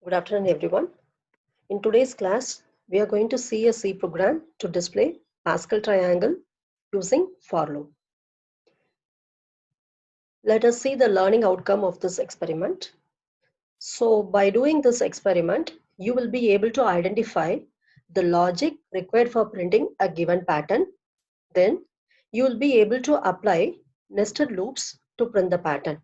Good afternoon, everyone. In today's class, we are going to see a C program to display Pascal triangle using for loop. Let us see the learning outcome of this experiment. So by doing this experiment, you will be able to identify the logic required for printing a given pattern. Then you will be able to apply nested loops to print the pattern.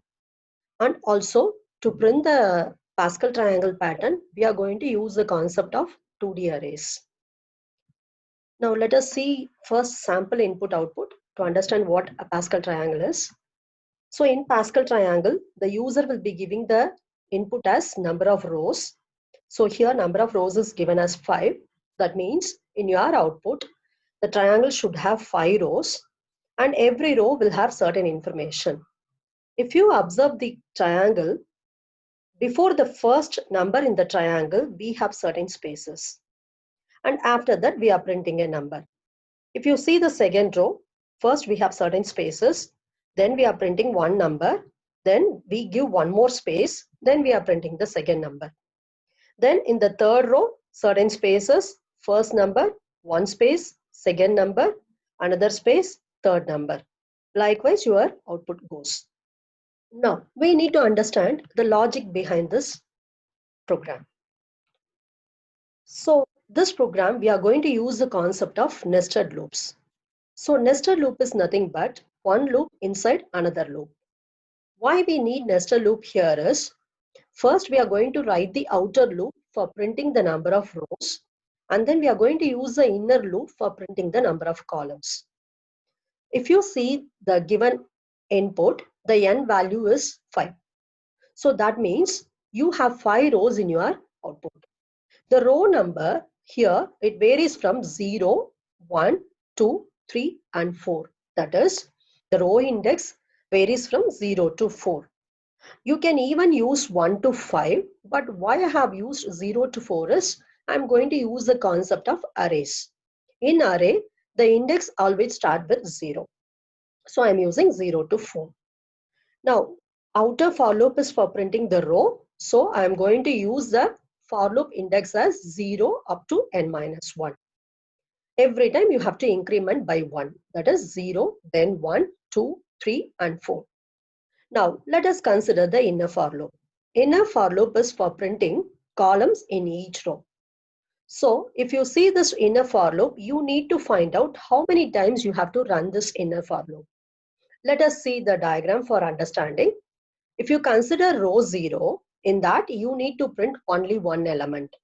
And also to print the Pascal triangle pattern, we are going to use the concept of 2D arrays. Now let us see first sample input output to understand what a Pascal triangle is. So in Pascal triangle, the user will be giving the input as number of rows. So here number of rows is given as 5. That means in your output, the triangle should have 5 rows and every row will have certain information. If you observe the triangle, before the first number in the triangle, we have certain spaces. And after that, we are printing a number. If you see the second row, first we have certain spaces, then we are printing one number, then we give one more space, then we are printing the second number. Then in the third row, certain spaces, first number, one space, second number, another space, third number. Likewise, your output goes. Now, we need to understand the logic behind this program. So this program, we are going to use the concept of nested loops. So nested loop is nothing but one loop inside another loop. Why we need nested loop here is, first we are going to write the outer loop for printing the number of rows, and then we are going to use the inner loop for printing the number of columns. If you see the given input, the n value is 5. So that means you have 5 rows in your output. The row number here, it varies from 0, 1, 2, 3 and 4. That is, the row index varies from 0 to 4. You can even use 1 to 5, but why I have used 0 to 4 is, I'm going to use the concept of arrays. In array, the index always starts with 0. So I'm using 0 to 4. Now, outer for loop is for printing the row. So I'm going to use the for loop index as 0 up to n minus 1. Every time you have to increment by 1. That is 0, then 1, 2, 3 and 4. Now let us consider the inner for loop. Inner for loop is for printing columns in each row. So if you see this inner for loop, you need to find out how many times you have to run this inner for loop. Let us see the diagram for understanding. If you consider row 0, in that you need to print only one element.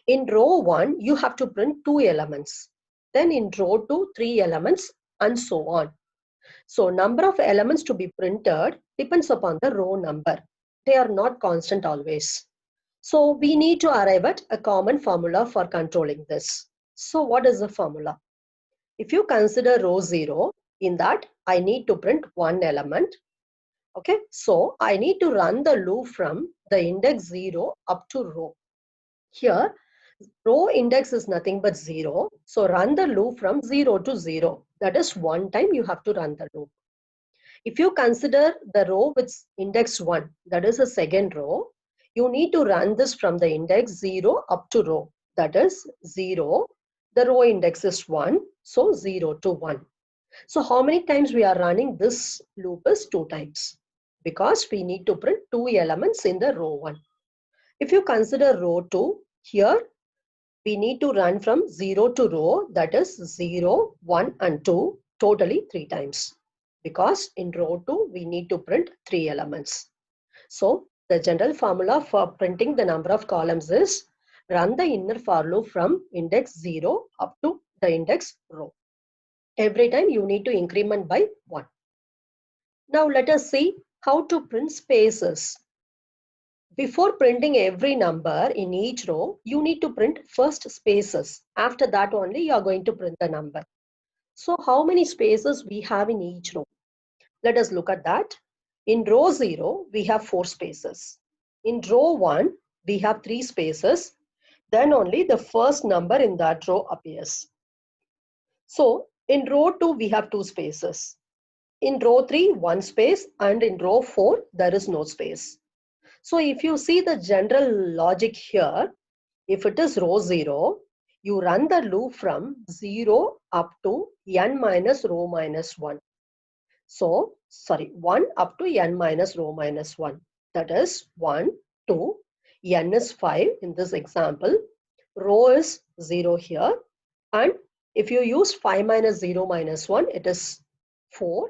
In row 1, you have to print 2 elements. Then in row 2, 3 elements and so on. So number of elements to be printed depends upon the row number. They are not constant always. So we need to arrive at a common formula for controlling this. So what is the formula? If you consider row 0, in that I need to print one element. Okay, so I need to run the loop from the index 0 up to row. Here, row index is nothing but 0. So run the loop from 0 to 0. That is one time you have to run the loop. If you consider the row with index 1, that is the second row, you need to run this from the index 0 up to row. That is 0. The row index is 1. So 0 to 1. So how many times we are running this loop is 2 times. Because we need to print 2 elements in the row 1. If you consider row 2, here we need to run from 0 to row, that is 0, 1 and 2, totally 3 times. Because in row 2, we need to print 3 elements. So the general formula for printing the number of columns is, run the inner for loop from index 0 up to the index row. Every time you need to increment by 1. Now let us see how to print spaces. Before printing every number in each row, you need to print first spaces. After that only you are going to print the number. So how many spaces we have in each row? Let us look at that. In row 0, we have 4 spaces. In row 1, we have 3 spaces. Then only the first number in that row appears. So in row 2, we have 2 spaces. In row 3, 1 space, and in row 4, there is no space. So if you see the general logic here, if it is row 0, you run the loop from 0 up to n minus row minus 1. So, sorry, 1 up to n minus row minus 1. That is 1, 2, n is 5 in this example. Row is 0 here. And if you use 5 minus 0 minus 1, it is 4.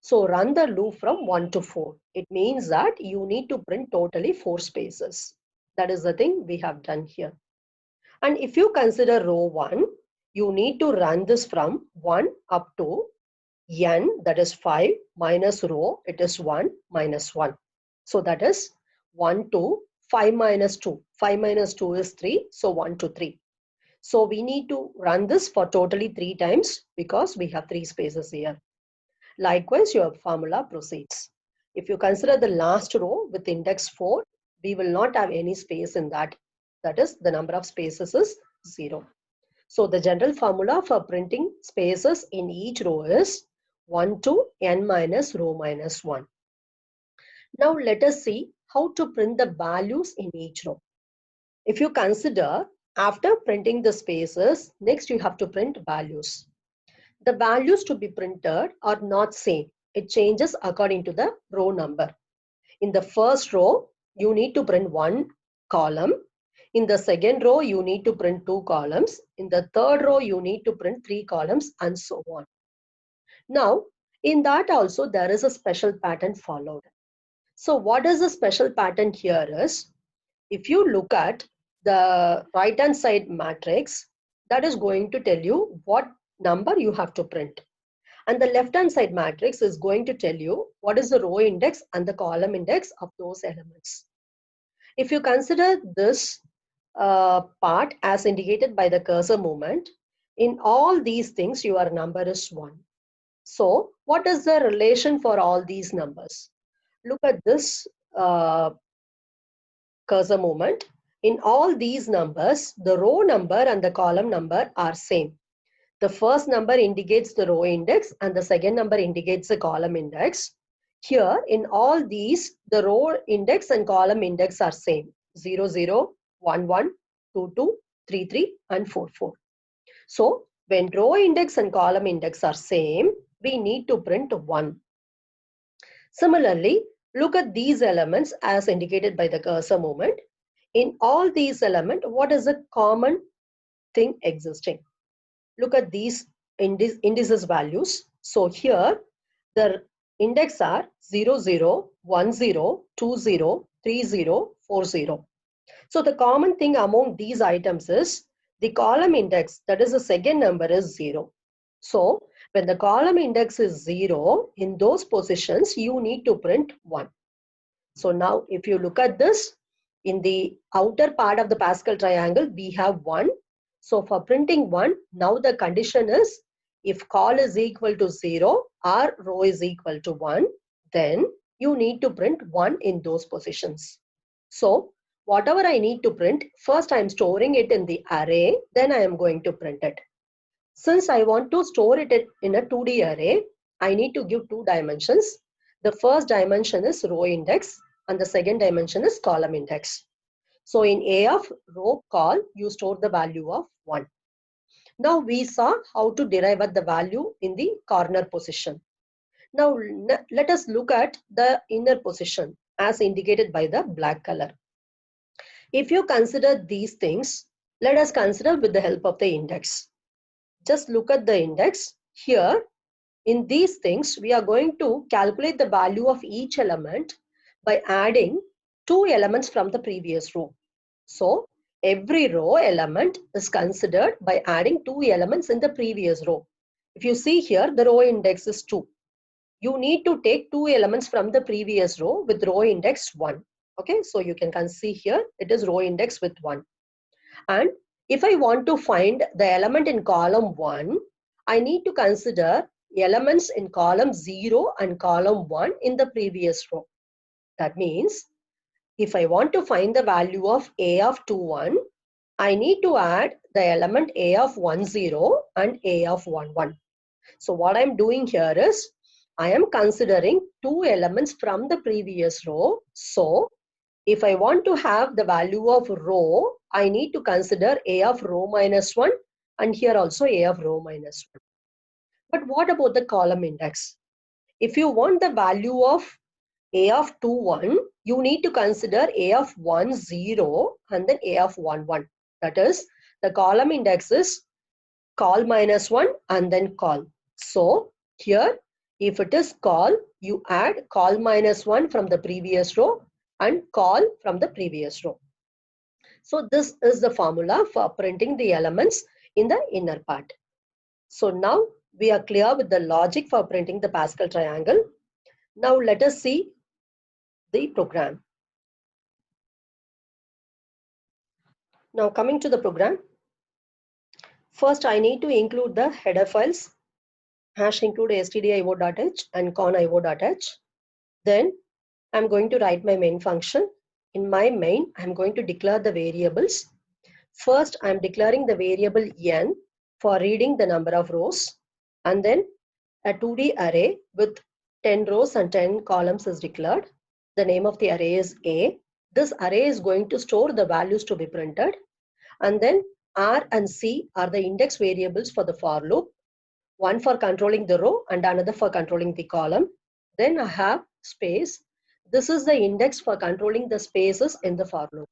So run the loop from 1 to 4. It means that you need to print totally 4 spaces. That is the thing we have done here. And if you consider row 1, you need to run this from 1 up to n, that is 5, minus row, it is 1 minus 1. So that is 1 to 5 minus 2. 5 minus 2 is 3, so 1 to 3. So we need to run this for totally 3 times because we have 3 spaces here. Likewise, your formula proceeds. If you consider the last row with index 4, we will not have any space in that. That is, the number of spaces is 0. So the general formula for printing spaces in each row is 1 to n minus row minus 1. Now let us see how to print the values in each row. If you consider, after printing the spaces, next you have to print values. The values to be printed are not same. It changes according to the row number. In the first row, you need to print 1 column. In the second row, you need to print 2 columns. In the third row, you need to print 3 columns and so on. Now, in that also, there is a special pattern followed. So what is the special pattern here is, if you look at the right hand side matrix, that is going to tell you what number you have to print. And the left hand side matrix is going to tell you what is the row index and the column index of those elements. If you consider this part as indicated by the cursor movement, in all these things your number is 1. So what is the relation for all these numbers? Look at this cursor movement. In all these numbers, the row number and the column number are same. The first number indicates the row index and the second number indicates the column index. Here, in all these, the row index and column index are same. 0, 0, 1, 1, 2, 2, 3, 3, and 4, 4. So, when row index and column index are same, we need to print 1. Similarly, look at these elements as indicated by the cursor movement. In all these elements, what is the common thing existing? Look at these indices values. So here, the index are 0, 0, 1, 0, 2, 0, 3, 0, 4, 0. So the common thing among these items is the column index, that is the second number, is 0. So when the column index is 0, in those positions, you need to print 1. So now if you look at this, in the outer part of the Pascal triangle, we have 1. So for printing 1, now the condition is if col is equal to 0 or row is equal to 1, then you need to print 1 in those positions. So whatever I need to print, first I am storing it in the array, then I am going to print it. Since I want to store it in a 2D array, I need to give 2 dimensions. The first dimension is row index and the second dimension is column index. So in A of row col, you store the value of 1. Now we saw how to derive at the value in the corner position. Now let us look at the inner position as indicated by the black color. If you consider these things, let us consider with the help of the index. Just look at the index. Here, in these things, we are going to calculate the value of each element by adding 2 elements from the previous row. So, every row element is considered by adding 2 elements in the previous row. If you see here, the row index is 2. You need to take 2 elements from the previous row with row index 1. Okay, so you can see here, it is row index with 1. And if I want to find the element in column 1, I need to consider elements in column 0 and column 1 in the previous row. That means if I want to find the value of A of 2, 1, I need to add the element A of 1, 0 and A of 1, 1. So what I'm doing here is I am considering 2 elements from the previous row. So If I want to have the value of row, I need to consider A of row minus 1 and here also A of row minus 1. But what about the column index? If you want the value of A of 2, 1, you need to consider A of 1, 0 and then A of 1, 1. That is, the column index is col minus 1 and then col. So here, if it is col, you add col minus 1 from the previous row and col from the previous row. So this is the formula for printing the elements in the inner part. So now we are clear with the logic for printing the Pascal triangle. Now let us see the program. Now coming to the program, first I need to include the header files hash include stdio.h and conio.h. Then I'm going to write my main function. In my main, I'm going to declare the variables. First, I'm declaring the variable n for reading the number of rows, and then a 2D array with 10 rows and 10 columns is declared. The name of the array is A. This array is going to store the values to be printed, and then R and C are the index variables for the for loop, one for controlling the row and another for controlling the column. Then I have space. This is the index for controlling the spaces in the for loop.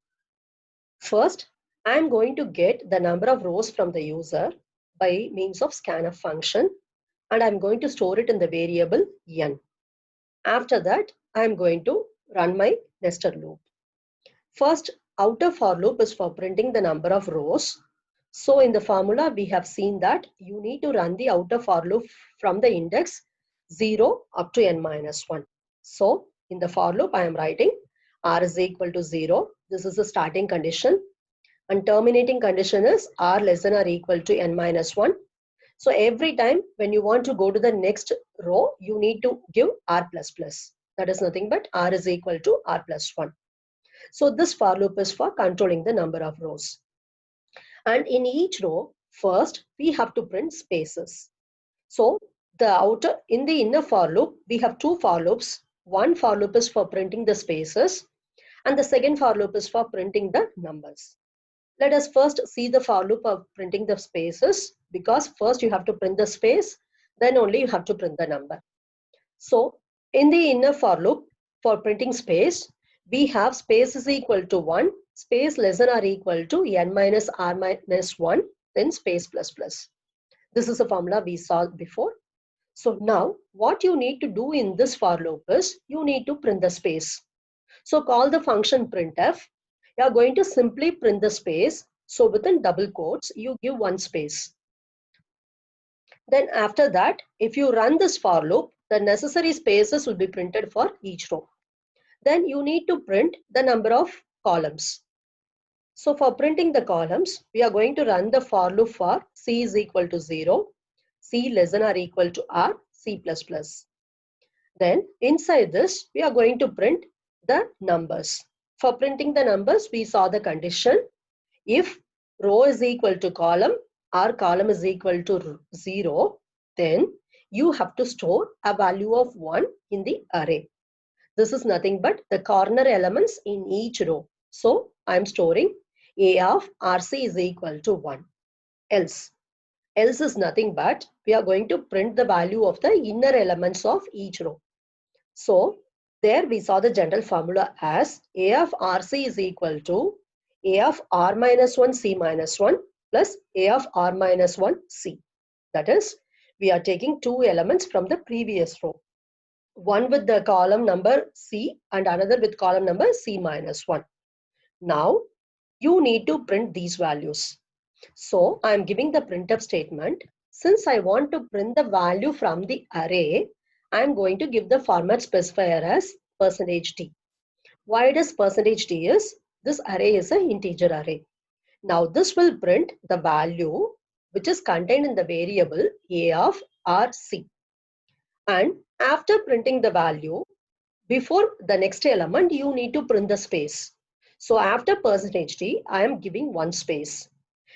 First, I'm going to get the number of rows from the user by means of scanf function, and I'm going to store it in the variable n. After that, I'm going to run my nested loop. First, outer for loop is for printing the number of rows. So in the formula, we have seen that you need to run the outer for loop from the index 0 up to n minus 1. So in the for loop, I am writing r is equal to 0. This is the starting condition. And terminating condition is r less than or equal to n minus 1. So every time when you want to go to the next row, you need to give r plus plus. That is nothing but r is equal to r plus 1. So this for loop is for controlling the number of rows. And in each row, first we have to print spaces. So in the inner for loop, we have two for loops. One for loop is for printing the spaces, and the second for loop is for printing the numbers. Let us first see the for loop of printing the spaces, because first you have to print the space, then only you have to print the number. So in the inner for loop, for printing space, we have space is equal to 1, space less than or equal to n minus r minus 1, then space plus plus. This is a formula we saw before. So now what you need to do in this for loop is you need to print the space. So call the function printf. You are going to simply print the space. So within double quotes, you give one space. Then after that, if you run this for loop, the necessary spaces will be printed for each row. Then you need to print the number of columns. So for printing the columns, we are going to run the for loop for c is equal to 0, c less than or equal to r, c plus plus. Then inside this, we are going to print the numbers. For printing the numbers, we saw the condition. If row is equal to column or column is equal to 0, then you have to store a value of 1 in the array. This is nothing but the corner elements in each row. So I am storing A of RC is equal to 1. Else is nothing but we are going to print the value of the inner elements of each row. So there we saw the general formula as A of RC is equal to A of R minus 1 C minus 1 plus A of R minus 1 C. That is, we are taking two elements from the previous row. One with the column number C and another with column number C minus 1. Now you need to print these values. So I am giving the printf statement. Since I want to print the value from the array, I am going to give the format specifier as %d. Why does %d is? This array is an integer array. Now this will print the value which is contained in the variable A of RC. And after printing the value, before the next element, you need to print the space. So after %d, I am giving one space.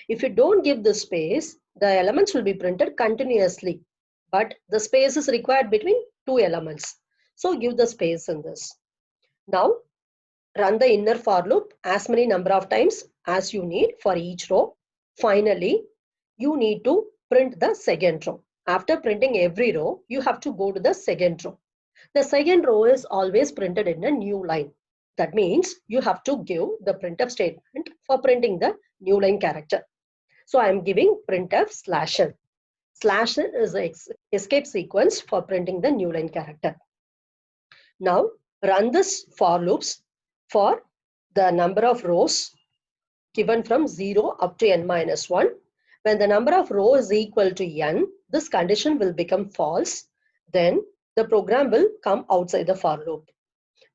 If you don't give the space, the elements will be printed continuously. But the space is required between two elements. So give the space in this. Now, run the inner for loop as many number of times as you need for each row. Finally, you need to print the second row. After printing every row, you have to go to the second row. The second row is always printed in a new line. That means you have to give the printf statement for printing the new line character. So I am giving printf /n. /n is the escape sequence for printing the new line character. Now run this for loops for the number of rows given from 0 up to n minus 1. When the number of rows is equal to n, this condition will become false. Then the program will come outside the for loop.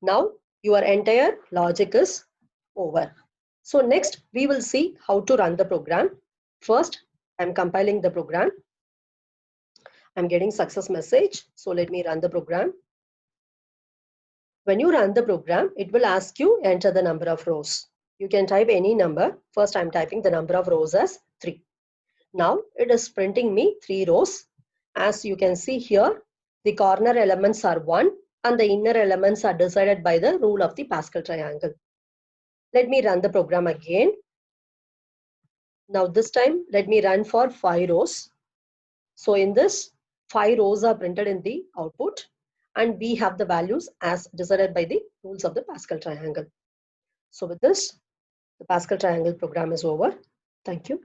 Now your entire logic is over. So next we will see how to run the program. First, I'm compiling the program. I'm getting success message. So let me run the program. When you run the program, it will ask you enter the number of rows. You can type any number. First, I'm typing the number of rows as 3. Now it is printing me 3 rows. As you can see here, the corner elements are 1 and the inner elements are decided by the rule of the Pascal triangle. Let me run the program again. Now this time, let me run for 5 rows. So in this, 5 rows are printed in the output and we have the values as decided by the rules of the Pascal triangle. So with this, the Pascal triangle program is over. Thank you.